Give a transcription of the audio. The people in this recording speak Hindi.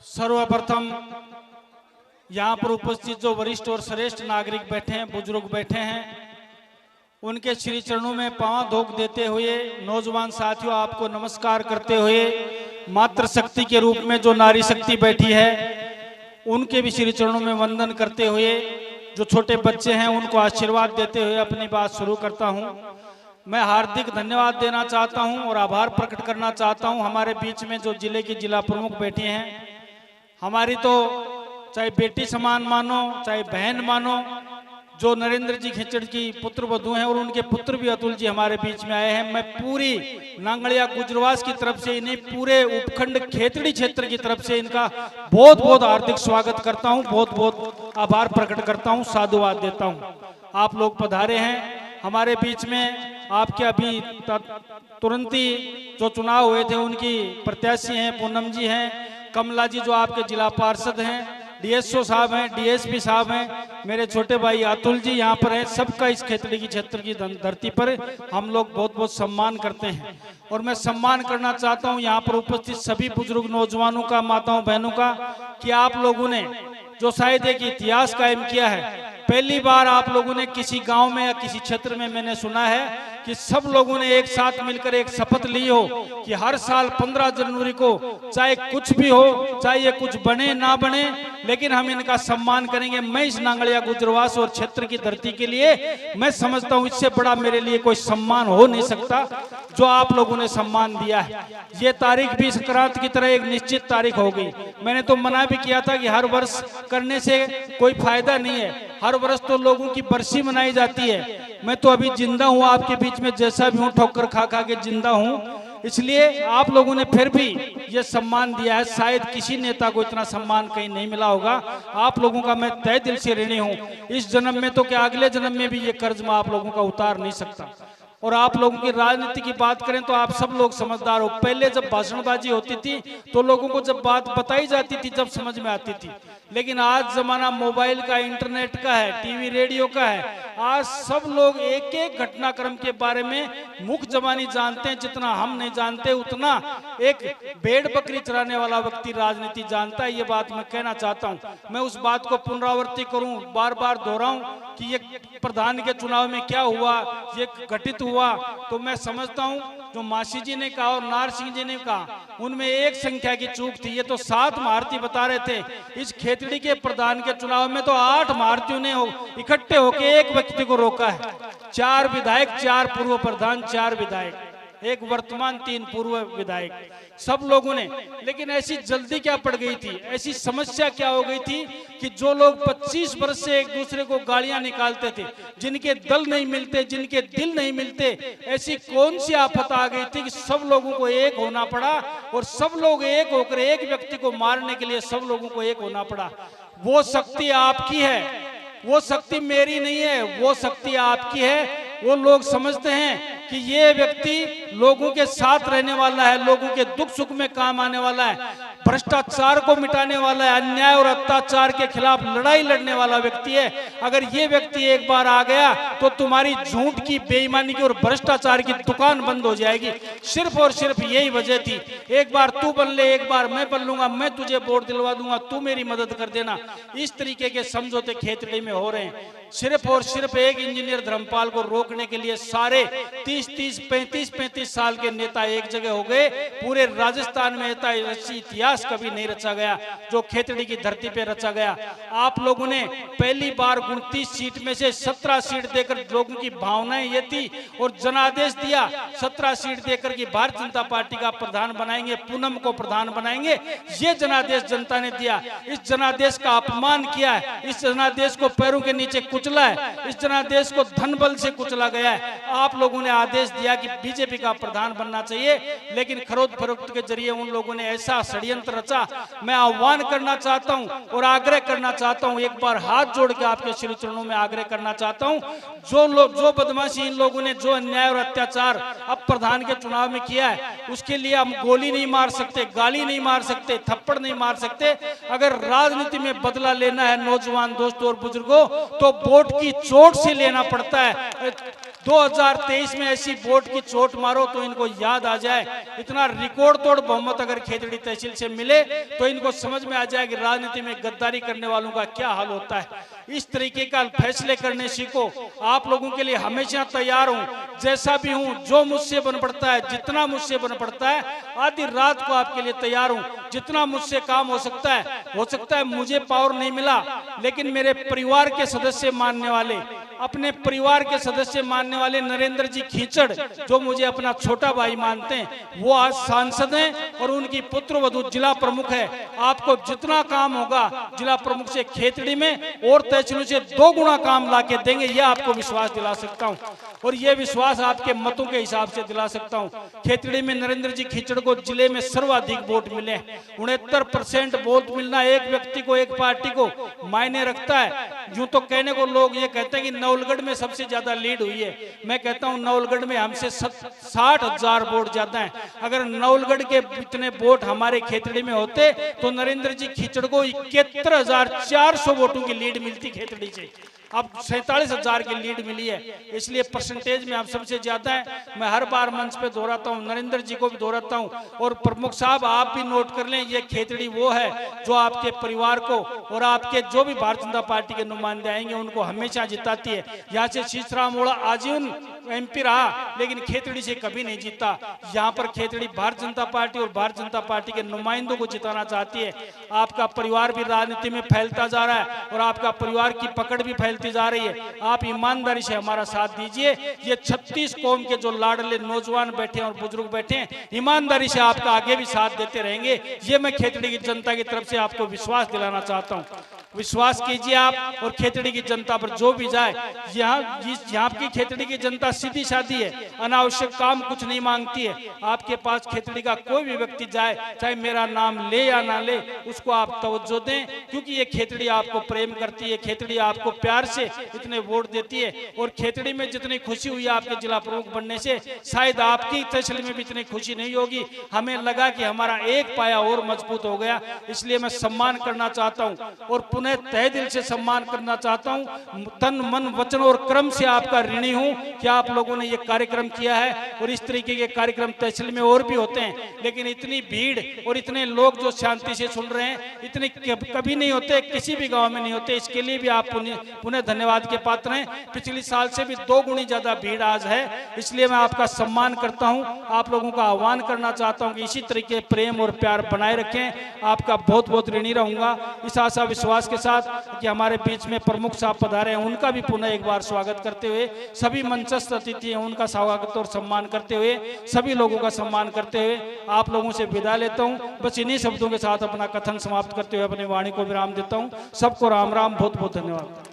सर्वप्रथम यहाँ पर उपस्थित जो वरिष्ठ और श्रेष्ठ नागरिक बैठे हैं, बुजुर्ग बैठे हैं, उनके श्री चरणों में पांव धोख देते हुए, नौजवान साथियों आपको नमस्कार करते हुए, मातृशक्ति के रूप में जो नारी शक्ति बैठी है उनके भी श्री चरणों में वंदन करते हुए, जो छोटे बच्चे हैं उनको आशीर्वाद देते हुए अपनी बात शुरू करता हूं। मैं हार्दिक धन्यवाद देना चाहता हूं और आभार प्रकट करना चाहता हूं हमारे बीच में जो जिले की जिला प्रमुख बैठे हैं। हमारी तो चाहे बेटी समान मानो, चाहे बहन मानो, जो नरेंद्र जी खिचड़ की पुत्र वधू हैं और उनके पुत्र भी अतुल जी हमारे बीच में आए हैं। मैं पूरी नांगड़िया गुजरवास की तरफ से, इन्हीं पूरे उपखंड खेतड़ी क्षेत्र की तरफ से इनका बहुत बहुत हार्दिक स्वागत करता हूं, बहुत बहुत आभार प्रकट करता हूं, साधुवाद देता हूं। आप लोग पधारे हैं हमारे बीच में। आपके अभी तुरंत ही जो चुनाव हुए थे उनकी प्रत्याशी हैं, पूनम जी हैं, कमला जी जो आपके जिला पार्षद हैं, डीएसओ साहब हैं, डीएसपी साहब हैं, मेरे छोटे भाई अतुल जी यहाँ पर हैं। सबका इस खेतड़ी की क्षेत्र की धरती पर हम लोग बहुत बहुत सम्मान करते हैं। और मैं सम्मान करना चाहता हूँ यहाँ पर उपस्थित सभी बुजुर्ग नौजवानों का, माताओं बहनों का, कि आप लोगों ने जो शायद एक इतिहास कायम किया है। पहली बार आप लोगों ने किसी गांव में या किसी क्षेत्र में मैंने सुना है कि सब लोगों ने एक साथ मिलकर एक शपथ ली हो कि हर साल 15 जनवरी को चाहे कुछ भी हो, चाहे ये कुछ बने ना बने, लेकिन हम इनका सम्मान करेंगे। मैं इस नांगड़िया गुजरवास और क्षेत्र की धरती के लिए मैं समझता हूँ इससे बड़ा मेरे लिए कोई सम्मान हो नहीं सकता जो आप लोगों ने सम्मान दिया है। ये तारीख भी संक्रांत की तरह एक निश्चित तारीख हो गई। मैंने तो मना भी किया था कि हर वर्ष करने से कोई फायदा नहीं है, हर वर्ष तो लोगों की बरसी मनाई जाती है। मैं तो अभी जिंदा हूँ आपके बीच में, जैसा भी हूँ ठोकर खा खा के जिंदा हूँ, इसलिए आप लोगों ने फिर भी ये सम्मान दिया है। शायद किसी नेता को इतना सम्मान कहीं नहीं मिला होगा। आप लोगों का मैं तहे दिल से ऋणी हूँ। इस जन्म में तो क्या अगले जन्म में भी ये कर्ज मैं आप लोगों का उतार नहीं सकता। और आप लोगों की राजनीति की बात करें तो आप सब लोग समझदार हो। पहले जब भाषणबाजी होती थी तो लोगों को जब बात बताई जाती थी जब समझ में आती थी, लेकिन आज जमाना मोबाइल का, इंटरनेट का है, टीवी रेडियो का है। आज सब लोग एक एक घटनाक्रम के बारे में मुख जबानी जानते हैं। जितना हम नहीं जानते उतना एक भेड़ बकरी चराने वाला व्यक्ति राजनीति जानता है। ये बात मैं कहना चाहता हूँ। मैं उस बात को पुनरावृत्ति करूं, बार बार दोहराऊं कि ये प्रधान के चुनाव में क्या हुआ, ये घटित हुआ, तो मैं समझता हूं जो मासी जी ने कहा और नार सिंह जी ने कहा उनमें एक संख्या की चूक थी। ये तो 7 महारथी बता रहे थे। इस खेतड़ी के प्रधान के चुनाव में तो 8 महारथियों ने इकट्ठे होकर एक व्यक्ति को रोका है। 4 विधायक, 4 पूर्व प्रधान, 4 विधायक, 1 वर्तमान, 3 पूर्व विधायक, सब लोगों ने। लेकिन ऐसी जल्दी क्या पड़ गई थी, ऐसी समस्या क्या हो गई थी कि जो लोग 25 वर्ष से एक दूसरे को गालियां निकालते थे, जिनके दल नहीं मिलते, जिनके दिल नहीं मिलते, ऐसी कौन सी आफत आ गई थी कि सब लोगों को एक होना पड़ा और सब लोग एक होकर एक व्यक्ति को मारने के लिए सब लोगों को एक होना पड़ा। वो शक्ति आपकी है, वो शक्ति मेरी नहीं है, वो शक्ति आपकी है। वो लोग समझते हैं कि ये व्यक्ति लोगों के साथ रहने वाला है, लोगों के दुख सुख में काम आने वाला है, भ्रष्टाचार को मिटाने वाला है, अन्याय और अत्याचार के खिलाफ लड़ाई लड़ने वाला व्यक्ति है। अगर ये व्यक्ति एक बार आ गया तो तुम्हारी झूठ की, बेईमानी की और भ्रष्टाचार की दुकान बंद हो जाएगी। सिर्फ और सिर्फ यही वजह थी। एक बार तू बन ले, एक बार मैं बन लूंगा, मैं तुझे वोट दिलवा दूंगा, तू मेरी मदद कर देना। इस तरीके के समझौते खेतड़ी में हो रहे हैं। सिर्फ और सिर्फ एक इंजीनियर धर्मपाल को रोकने के लिए सारे 35 साल के नेता एक जगह हो गए। पूरे राजस्थान में ऐसा इतिहास कभी नहीं रचा गया जो खेतड़ी की धरती पे रचा गया। आप लोगों ने पहली बार 29 सीट में से 17 सीट देकर, लोगों की भावनाएं ये थी और जनादेश दिया 17 सीट देकर कि भारतीय जनता पार्टी का प्रधान बनाएंगे, पूनम को प्रधान बनाएंगे। ये जनादेश जनता ने दिया। इस जनादेश का अपमान किया है, इस जनादेश को पैरों के नीचे कुचला है, इस जनादेश को धन बल से कुचला गया है। आप लोगों ने आदेश दिया कि बीजेपी का प्रधान बनना चाहिए, लेकिन खरीद फरोख्त के जरिए उन लोगों ने ऐसा षड्यंत्र रचा। मैं आह्वान करना चाहता हूं और आग्रह करना चाहता हूं, एक बार हाथ जोड़ के आपके श्री चरणों में आग्रह करना चाहता हूं, जो बदमाशी इन लोगों ने, जो अन्याय और अत्याचार अब प्रधान के चुनाव में किया है, उसके लिए हम गोली नहीं मार सकते, गाली नहीं मार सकते, थप्पड़ नहीं मार सकते। अगर राजनीति में बदला लेना है नौजवान दोस्तों और बुजुर्गों, तो वोट की चोट से लेना पड़ता है। 2023 में ऐसी वोट की चोट मारो तो इनको याद आ जाए, इतना रिकॉर्ड तोड़ बहुमत अगर खेतड़ी तहसील से मिले तो इनको समझ में आ जाए कि राजनीति में गद्दारी करने वालों का क्या हाल होता है। इस तरीके का फैसले करने सीखो। आप लोगों के लिए हमेशा तैयार हूं, जैसा भी हूं, जो मुझसे बन पड़ता है, जितना मुझसे बन पड़ता है, आधी रात को आपके लिए तैयार हूं। जितना मुझसे काम हो सकता है मुझे पावर नहीं मिला, लेकिन मेरे परिवार के सदस्य मानने वाले, अपने परिवार के सदस्य मानने वाले नरेंद्र जी खीचड़, जो मुझे अपना छोटा भाई मानते हैं, वो आज सांसद हैं और उनकी पुत्र वधू जिला प्रमुख है। आपको जितना काम होगा जिला प्रमुख से खेतड़ी में और तहसीलों से 2 गुना काम लाके देंगे, यह आपको विश्वास दिला सकता हूं। और यह विश्वास आपके मतों के हिसाब से दिला सकता हूं। खेतड़ी में नरेंद्र जी खीचड़ को जिले में सर्वाधिक वोट मिले, 69% वोट मिलना एक व्यक्ति को, एक पार्टी को मायने रखता है। यूं तो कहने को लोग ये कहते हैं कि नवलगढ़ में सबसे ज्यादा लीड हुई है। मैं कहता हूं नवलगढ़ में हमसे 60,000 वोट ज्यादा है। अगर नवलगढ़ के इतने वोट हमारे खेतड़ी में होते तो नरेंद्र जी खीचड़ को 71,400 वोटों की लीड मिलती खेतड़ी से। अब 47,000 की लीड मिली है, इसलिए परसेंटेज में आप सबसे ज्यादा है। मैं हर बार मंच पे दोहराता हूं, नरेंद्र जी को भी दोहराता हूं। और प्रमुख साहब आप भी नोट कर लें, ये खेतड़ी वो है जो आपके परिवार को और आपके जो भी भारतीय जनता पार्टी के नुमाइंदे आएंगे उनको हमेशा जिताती है। यहाँ से शीशराम मोड़ा आजीवन MP रहा, लेकिन खेतड़ी से कभी नहीं जीता। यहाँ पर खेतड़ी भारतीय जनता पार्टी और भारतीय जनता पार्टी के नुमाइंदों को जिताना चाहती है। आपका परिवार भी राजनीति में फैलता जा रहा है और आपका परिवार की पकड़ भी फैलती जा रही है। आप ईमानदारी से हमारा साथ दीजिए। ये 36 कौम के जो लाडले नौजवान बैठे हैं और बुजुर्ग बैठे हैं, ईमानदारी से आपका आगे भी साथ देते रहेंगे। ये मैं खेतड़ी की जनता की तरफ से आपको विश्वास दिलाना चाहता हूँ। विश्वास कीजिए आप और खेतड़ी की जनता पर जो भी जाए। यहाँ की खेतड़ी की जनता सीधी सादी है, अनावश्यक काम कुछ नहीं मांगती है। आपके पास खेतड़ी का कोई भी व्यक्ति जाए, चाहे मेरा नाम ले या ना ले, उसको आप तवज्जो दें, क्योंकि ये खेतड़ी आपको प्रेम करती है, खेतड़ी आपको प्यार से इतने वोट देती है। और खेतड़ी में जितनी खुशी हुई आपके जिला प्रमुख बनने से, शायद आपकी तहसील में भी इतनी खुशी नहीं होगी। हमें लगा कि हमारा एक पाया और मजबूत हो गया, इसलिए मैं सम्मान करना चाहता हूँ और पुनः तहे दिल से सम्मान करना चाहता हूँ। तन मन वचन और क्रम से आपका ऋणी हूँ कि आप लोगों ने ये कार्यक्रम किया है। और इस तरीके के कार्यक्रम तहसील में और भी होते हैं, लेकिन इतनी भीड़ और इतने लोग जो शांति से सुन रहे हैं, इतने कभी नहीं होते, किसी भी गांव में नहीं होते। इसके लिए भी आप पुनः धन्यवाद के पात्र हैं। पिछले साल से भी 2 गुनी ज्यादा भीड़ आज है, इसलिए मैं आपका सम्मान करता हूं। आप लोगों का आह्वान करना चाहता हूं कि इसी तरीके प्रेम और प्यार बनाए रखें। आपका बहुत बहुत ऋणी रहूंगा। इस आशा विश्वास के साथ कि हमारे बीच में प्रमुख साहब पधारे हैं, उनका भी पुनः एक बार स्वागत करते हुए, सभी मंचस्थ अतिथि हैं उनका स्वागत और सम्मान करते हुए, सभी लोगों का सम्मान करते हुए आप लोगों से विदा लेता हूं। बस इन्हीं शब्दों के साथ अपना कथन समाप्त करते हुए अपनी वाणी को विराम देता हूं। सबको राम राम, बहुत बहुत धन्यवाद।